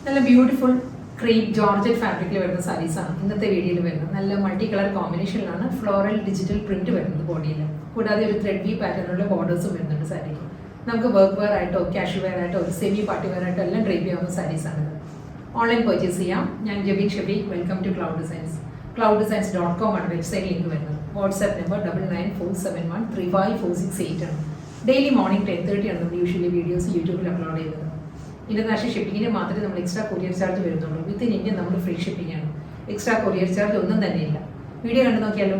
നല്ല beautiful crepe georgette ഫാബ്രിക്കിൽ വരുന്ന സാരീസാണ് ഇന്നത്തെ വീഡിയോയിൽ വരുന്നത്. നല്ല മൾട്ടി കളർ കോമ്പിനേഷനിലാണ് ഫ്ലോറൽ ഡിജിറ്റൽ പ്രിന്റ് വരുന്നത് ബോഡിയിൽ. കൂടാതെ ഒരു ത്രെഡ് വി പാറ്റേണുള്ള ബോർഡേഴ്സും വരുന്നുണ്ട് സാരിക്ക്. നമുക്ക് വർക്ക് വെയർ ആയിട്ടോ ക്യാഷ് വെയർ ആയിട്ടോ സെമി പാർട്ടി വെയർ ആയിട്ടോ എല്ലാം ഡ്രൈപ്പ് ചെയ്യാവുന്ന സാരീസാണിത്. ഓൺലൈൻ പർച്ചേസ് ചെയ്യാം. ഞാൻ Shabeeq. Welcome to cloud designs. clouddesigns.com ആണ് വെബ്സൈറ്റ് ലിങ്ക് വരുന്നത്. വാട്സ്ആപ്പ് നമ്പർ 9947135468 ആണ്. ഡെയിലി മോർണിംഗ് 10:30 ആണ് നമ്മൾ യൂഷ്വലി വീഡിയോസ് യൂട്യൂബിൽ അപ്ലോഡ് ചെയ്യുന്നത്. ഇന്റർനാഷണൽ ഷിപ്പിങ്ങിന് മാത്രമേ നമ്മൾ എക്സ്ട്രാ കൊറിയർ ചാർജ് വരുന്നുള്ളൂ. വിത്തിൻ ഇന്ത്യ നമ്മൾ ഫ്രീ ഷിപ്പിംഗ് ആണ്. എക്സ്ട്രാ കൊറിയർ ചാർജ് ഒന്നും തന്നെയില്ല. വീഡിയോ കണ്ടു നോക്കിയാലോ.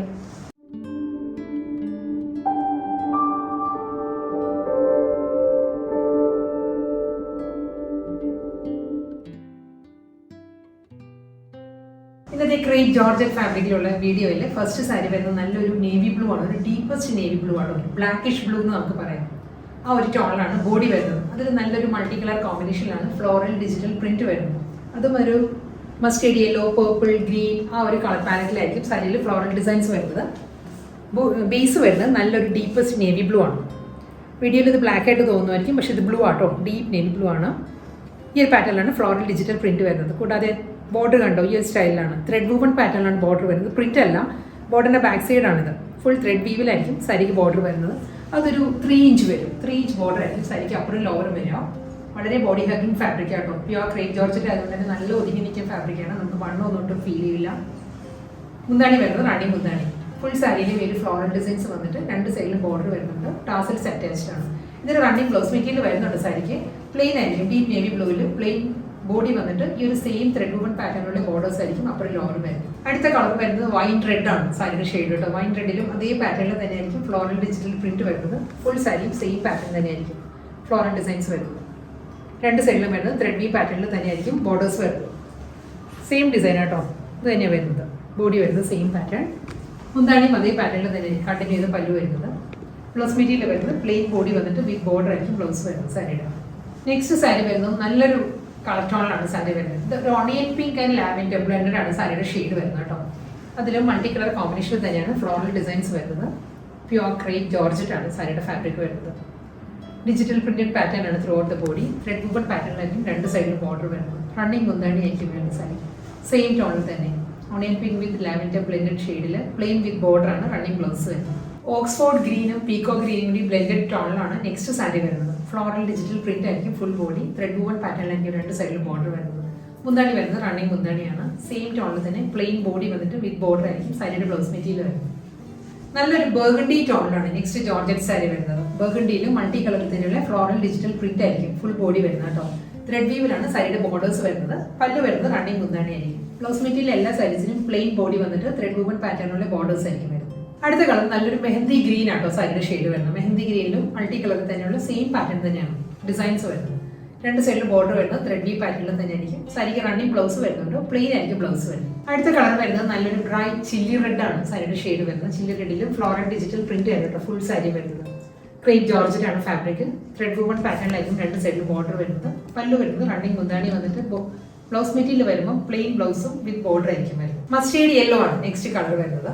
ഇന്നത്തെ ക്രേപ്പ് ജോർജറ്റ് ഫാബ്രിക്കിലുള്ള വീഡിയോയിൽ ഫസ്റ്റ് സാരി വരുന്നത് നല്ലൊരു നേവി ബ്ലൂ ആണ്. ഒരു ഡീപ്പസ്റ്റ് നേവി ബ്ലൂ ആണ്. ഒരു ബ്ലാക്കിഷ് ബ്ലൂ എന്ന് നമുക്ക് പറയാം. ആ ഒരു ടോണിലാണ് ബോഡി വരുന്നത്. അതിൽ നല്ലൊരു മൾട്ടി കളർ കോമ്പിനേഷനിലാണ് ഫ്ലോറൽ ഡിജിറ്റൽ പ്രിന്റ് വരുന്നത്. അതും ഒരു മസ്റ്റേർഡ് യെല്ലോ, പേർപ്പിൾ, ഗ്രീൻ ആ ഒരു കളർ പാലറ്റിലായിരിക്കും സാരിയിൽ ഫ്ലോറൽ ഡിസൈൻസ് വരുന്നത്. ബേസ് വരുന്നത് നല്ലൊരു ഡീപ്പസ്റ്റ് നേവി ബ്ലൂ ആണ്. വീഡിയോയിൽ ഇത് ബ്ലാക്ക് ആയിട്ട് തോന്നുമായിരിക്കും, പക്ഷേ ഇത് ബ്ലൂ ആട്ടോ, ഡീപ്പ് നേവി ബ്ലൂ ആണ്. ഈ ഒരു പാറ്റേണിലാണ് ഫ്ലോറൽ ഡിജിറ്റൽ പ്രിന്റ് വരുന്നത്. കൂടാതെ ബോർഡർ കണ്ടോ, ഈ ഒരു സ്റ്റൈലിലാണ് ത്രെഡ് വൂവൺ പാറ്റേണിലാണ് ബോർഡർ വരുന്നത്. പ്രിന്റ് അല്ല, ബോർഡറിന്റെ ബാക്ക് സൈഡാണിത്. ഫുൾ ത്രെഡ് വീവിലായിരിക്കും സാരിക്ക് ബോർഡർ വരുന്നത്. അതൊരു 3 ഇഞ്ച് വരും. 3 ഇഞ്ച് ബോർഡർ ആയിരിക്കും സാരിക്ക് അപ്പുറം ലോവറും വരിക. വളരെ ബോഡി ഹഗിങ് ഫാബ്രിക് ആട്ടോ. പ്യുവർ ക്രേപ്പ് ജോർജറ്റ് ആയതുകൊണ്ട് തന്നെ നല്ല ഒതുങ്ങി നിൽക്കുന്ന ഫാബ്രിക്കാണ്. നമുക്ക് വണ്ണമൊന്നും ഫീൽ ചെയ്യില്ല. മുന്താണി വരുന്നത് റാണി മുന്താണി. ഫുൾ സാരിയിൽ ഒരു ഫ്ലോറൽ ഡിസൈൻസ് വന്നിട്ട് 2 സൈഡിലും ബോർഡർ വരുന്നുണ്ട്. ടാസൽസ് അറ്റാച്ച്ഡ് ആണ്. ഇതൊരു റണ്ണിങ് ബ്ലൗസ് മെറ്റീരിയൽ വരുന്നുണ്ട് സാരിക്ക്. പ്ലെയിൻ ആയിരിക്കും. ഡീപ്പ് നേവി ബ്ലൂവിൽ പ്ലെയിൻ ബോഡി വന്നിട്ട് ഈ ഒരു സെയിം ത്രെഡ് വൂവൺ പാറ്റേണിലുള്ള ബോർഡേഴ്സ് ആയിരിക്കും അപ്പുറം ലോവർ വരുന്നത്. അടുത്ത കളർ വരുന്നത് വൈൻ റെഡ് ആണ് സാരിയുടെ ഷെയ്ഡ് കേട്ടോ. വൈൻ റെഡിലും അതേ പാറ്റേണിൽ തന്നെയായിരിക്കും ഫ്ലോറൽ ഡിജിറ്റൽ പ്രിന്റ് വരുന്നത്. ഫുൾ സാരിയും സെയിം പാറ്റേൺ തന്നെയായിരിക്കും ഫ്ലോറൽ ഡിസൈൻസ് വരുന്നത്. 2 സൈഡിലും വരുന്നത് ത്രെഡ് വി പാറ്റേണിൽ തന്നെയായിരിക്കും ബോർഡേഴ്സ് വരുന്നത്. സെയിം ഡിസൈൻ ആട്ടോ. ഇത് തന്നെയാണ് വരുന്നത്. ബോഡി വരുന്നത് സെയിം പാറ്റേൺ. മുന്താണിയും അതേ പാറ്റേണിൽ തന്നെ കണ്ടിന്യൂ ചെയ്ത് പല്ലു വരുന്നത്. ബ്ലൗസ് മെറ്റീരിയൽ വരുന്നത് പ്ലെയിൻ ബോഡി വന്നിട്ട് വിത്ത് ബോർഡർ ആയിരിക്കും ബ്ലൗസ് വരുന്നത് സാരിയുടെ. നെക്സ്റ്റ് സാരി വരുന്നത് നല്ലൊരു കളർ ടോണിലാണ് സാരി വരുന്നത്. ഇത് onion pink and lavender blended ആണ് സാരിയുടെ ഷെയ്ഡ് വരുന്നത് കേട്ടോ. അതിലും മൾട്ടി കളർ കോമ്പിനേഷനിൽ തന്നെയാണ് ഫ്ലോറൽ ഡിസൈൻസ് വരുന്നത്. പ്യുവർ ക്രേപ്പ് ജോർജറ്റ് ആണ് സാരിയുടെ ഫാബ്രിക് വരുന്നത്. ഡിജിറ്റൽ പ്രിന്റഡ് പാറ്റേൺ ആണ് throughout the body. Thread woven പാറ്റേണിലായിരിക്കും 2 സൈഡിലും ബോർഡർ വരുന്നത്. റണ്ണിങ് മുന്താണി ആയിരിക്കും വരുന്നത് സാരി. സെയിം ടോണിൽ തന്നെ ഓണിയൻ പിങ്ക് വിത്ത് ലാവൻഡർ ബ്ലെൻഡഡ് ഷെയ്ഡിൽ പ്ലെയിൻ വിത്ത് ബോർഡർ ആണ് റണ്ണിങ് ബ്ലൗസ് വരുന്നത്. ഓക്സ്ഫോർഡ് ഗ്രീനും പീക്കോ ഗ്രീനും കൂടി ബ്ലെൻഡഡ് ടോണിലാണ് നെക്സ്റ്റ് സാരി വരുന്നത്. ഫ്ലോറൽ ഡിജിറ്റൽ പ്രിന്റ് ആയിരിക്കും ഫുൾ ബോഡി. ത്രെഡ് വൂവൺ പാറ്റേണിലായിരിക്കും 2 സൈഡിലും ബോർഡർ വരുന്നത്. മുന്താണി വരുന്നത് റണ്ണിങ് മുന്താണിയാണ്. സെയിം ടോണിൽ തന്നെ പ്ലെയിൻ ബോഡി വന്നിട്ട് വിത്ത് ബോർഡർ ആയിരിക്കും സാരിയുടെ ബ്ലൗസ് മെറ്റീരിയൽ വരുന്നത്. നല്ലൊരു ബർഗണ്ടി ടോണിലാണ് നെക്സ്റ്റ് ജോർജറ്റ് സാരി വരുന്നത്. ബർഗണ്ടിയിലും മൾട്ടി കളറിൽ തന്നെയുള്ള ഫ്ലോറൽ ഡിജിറ്റൽ പ്രിന്റ് ആയിരിക്കും ഫുൾ ബോഡി വരുന്നത് കേട്ടോ. ത്രെഡ് വീവിലാണ് സാരിയുടെ ബോർഡേഴ്സ് വരുന്നത്. പല്ലു വരുന്നത് റണ്ണിങ് മുന്താണി ആയിരിക്കും. ബ്ലൗസ് മെറ്റീരിയൽ എല്ലാ സാരീസിനും പ്ലെയിൻ ബോഡി വന്നിട്ട് ത്രെഡ് വൂവൺ പാറ്റേണിലുള്ള ബോർഡേഴ്സ് ആയിരിക്കും വരുന്നത്. അടുത്ത കളർ നല്ലൊരു മെഹന്തി ഗ്രീൻ ആട്ടോ സാരിയുടെ ഷെയ്ഡ് വരുന്നത്. മെഹന്തി ഗ്രീനിലും മൾട്ടി കളറിൽ തന്നെയുള്ള സെയിം പാറ്റേൺ തന്നെയാണ് ഡിസൈൻസ് വരുന്നത്. 2 സൈഡിൽ ബോർഡർ വരുന്നത് ത്രെഡ് വി പാറ്റേണിൽ തന്നെയായിരിക്കും. സാരിക്ക് റണ്ണിങ് ബ്ലൗസ് വരുന്നുണ്ട്. പ്ലെയിൻ ആയിരിക്കും ബ്ലൗസ് വരുന്നത്. അടുത്ത കളർ വരുന്നത് നല്ലൊരു ബ്രൈറ്റ് ചില്ലി റെഡ് ആണ് സാരിയുടെ ഷെയ്ഡ് വരുന്നത്. ചില്ലി റെഡിലും ഫ്ലോറൽ ഡിജിറ്റൽ പ്രിന്റ് ആണ് കേട്ടോ ഫുൾ സാരി വരുന്നത്. ക്രേപ്പ് ജോർജറ്റ് ആണ് ഫാബ്രിക്. ത്രെഡ് വൂവൺ പാറ്റേണിലായിരിക്കും 2 സൈഡിൽ ബോർഡർ വരുന്നത്. പല്ലു വരുന്നത് റണ്ണിങ് മുന്താണി വന്നിട്ട് ബ്ലൗസ് മെറ്റീരിയൽ വരുമ്പോൾ പ്ലെയിൻ ബ്ലൗസും വിത്ത് ബോർഡർ ആയിരിക്കും വരുന്നത്. മസ്റ്റേർഡ് യെല്ലോ ആണ് നെക്സ്റ്റ് കളർ വരുന്നത്.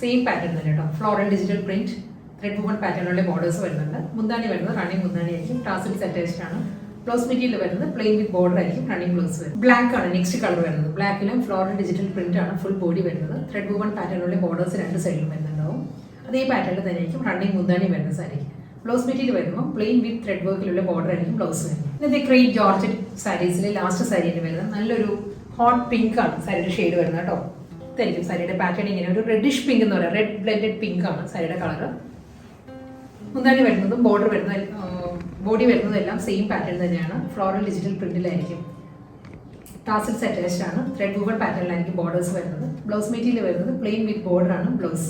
സെയിം പാറ്റേൺ തന്നെ കേട്ടോ. Floral digital print thread woven പാറ്റേണിലുള്ള ബോർഡേഴ്സ് വരുന്നുണ്ട്. മുന്താണി വരുന്നത് റണ്ണിങ് മുന്താണി ആയിരിക്കും. ടാസൽസ് അറ്റാച്ച്ഡ് ആണ്. ബ്ലൗസ് മെറ്റീരിയൽ വരുന്നത് പ്ലെയിൻ വിത്ത് ബോർഡർ ആയിരിക്കും. റണ്ണിങ് ബ്ലൗസ് വരും. ബ്ലാക്ക് ആണ് നെക്സ്റ്റ് കളർ വരുന്നത്. ബ്ലാക്കിലും ഫ്ലോറൽ ഡിജിറ്റൽ പ്രിന്റ് ആണ് ഫുൾ ബോഡി വരുന്നത്. ത്രെഡ് വൂവൺ പാറ്റേണിലുള്ള ബോർഡേഴ്സ് 2 സൈഡിലും വരുന്നുണ്ടാവും. അതേ പാറ്റേണിൽ തന്നെയായിരിക്കും റണ്ണിങ് മുന്താണി വരുന്ന സാരിക്ക്. ബ്ലൗസ് മെറ്റീരിയൽ വരുമ്പോൾ പ്ലെയിൻ വിത്ത് ത്രെഡ് വർക്കിലുള്ള ബോർഡർ ആയിരിക്കും ബ്ലൗസ് വരുന്നത്. ഇന്നത്തെ ക്രേപ്പ് ജോർജറ്റ് സാരീസിലെ ലാസ്റ്റ് സാരിയിൽ വരുന്നത് നല്ലൊരു ഹോട്ട് പിങ്ക് ആണ് സാരിയുടെ ഷെയ്ഡ് വരുന്നത് കേട്ടോ. ഇതായിരിക്കും സാരിയുടെ പാറ്റേൺ. ഇങ്ങനെ ഒരു റെഡിഷ് പിങ്ക് എന്ന് പറയാം. റെഡ് ബ്ലെൻഡഡ് പിങ്ക് ആണ് സാരിയുടെ കളർ. മുന്താണി വരുന്നതും ബോർഡർ വരുന്ന ബോഡി വരുന്നതും എല്ലാം സെയിം പാറ്റേൺ തന്നെയാണ്. ഫ്ലോറൽ ഡിജിറ്റൽ പ്രിന്റിലായിരിക്കും. ടാസൽസ് അറ്റാച്ച്ഡ് ആണ്. ത്രെഡ് വൂവൺ പാറ്റേണിലായിരിക്കും ബോർഡേഴ്സ് വരുന്നത്. ബ്ലൗസ് മെറ്റീരിയൽ വരുന്നത് പ്ലെയിൻ വിത്ത് ബോർഡർ ആണ് ബ്ലൗസ്.